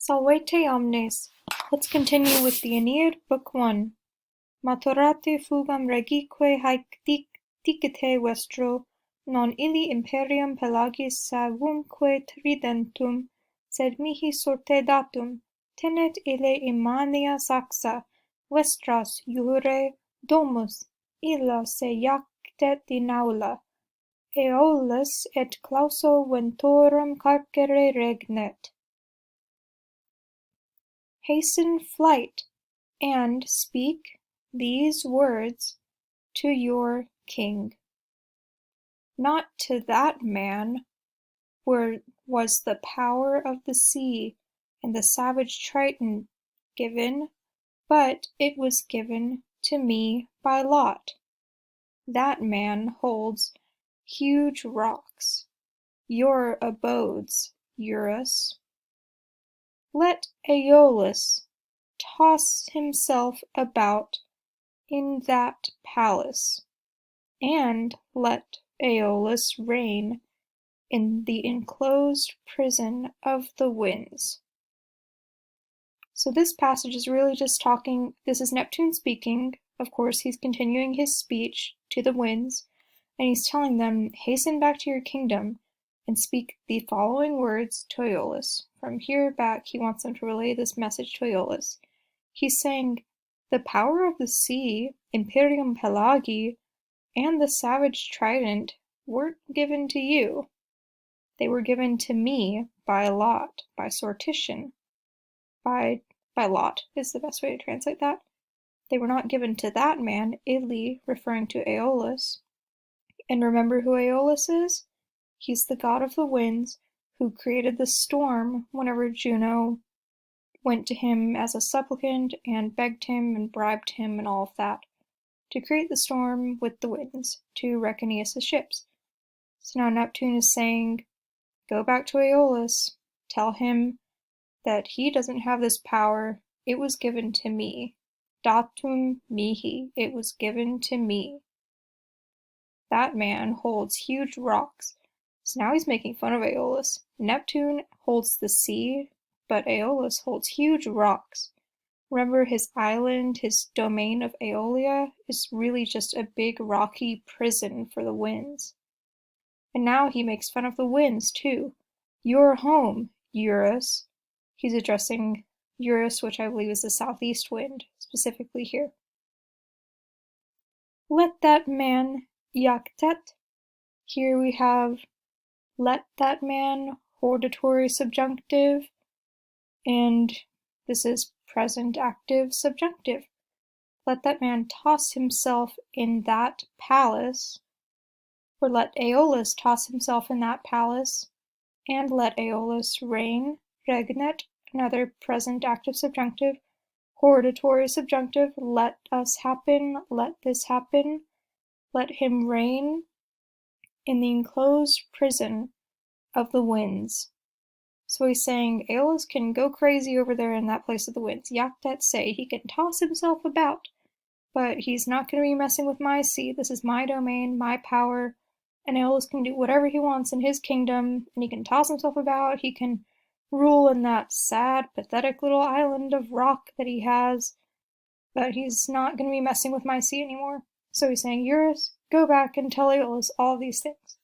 Salvete omnes. Let's continue with the Aeneid, Book 1. Maturate fugam regique haec dicite vestro, non illi imperium Pelagis savumque tridentum, sed mihi sorte datum, tenet ille immania saxa, vestras iure domus, illa se iactet in aula, Aeolus et clauso ventorum carcere regnet. Hasten flight, and speak these words to your king. Not to that man where was the power of the sea and the savage Triton given, but it was given to me by lot. That man holds huge rocks, your abodes, Eurus. Let Aeolus toss himself about in that palace, and let Aeolus reign in the enclosed prison of the winds. So this passage is really just talking, this is Neptune speaking, of course he's continuing his speech to the winds, and he's telling them, hasten back to your kingdom and speak the following words to Aeolus. From here back, he wants them to relay this message to Aeolus. He's saying, the power of the sea, Imperium Pelagi, and the savage trident weren't given to you. They were given to me by lot, by sortition. By lot is the best way to translate that. They were not given to that man, Ili, referring to Aeolus. And remember who Aeolus is? He's the god of the winds who created the storm whenever Juno went to him as a supplicant and begged him and bribed him and all of that to create the storm with the winds to wreck Aeneas' ships. So now Neptune is saying, go back to Aeolus, tell him that he doesn't have this power, it was given to me. Datum mihi, it was given to me. That man holds huge rocks. So now he's making fun of Aeolus. Neptune holds the sea, but Aeolus holds huge rocks. Remember, his island, his domain of Aeolia, is really just a big rocky prison for the winds. And now he makes fun of the winds too. Your home, Eurus. He's addressing Eurus, which I believe is the southeast wind, specifically here. Let that man iactet. Here we have let that man, hortatory subjunctive, and this is present active subjunctive. Let that man toss himself in that palace, or let Aeolus toss himself in that palace, and let Aeolus reign, regnet, another present active subjunctive, hortatory subjunctive, let us happen, let this happen, let him reign in the enclosed prison of the winds. So he's saying Aeolus can go crazy over there in that place of the winds. Iactet say, he can toss himself about, but he's not going to be messing with my sea. This is my domain, my power, and Aeolus can do whatever he wants in his kingdom, and he can toss himself about, he can rule in that sad, pathetic little island of rock that he has, but he's not going to be messing with my sea anymore. So he's saying, Eurus, go back and tell Aeolus all these things.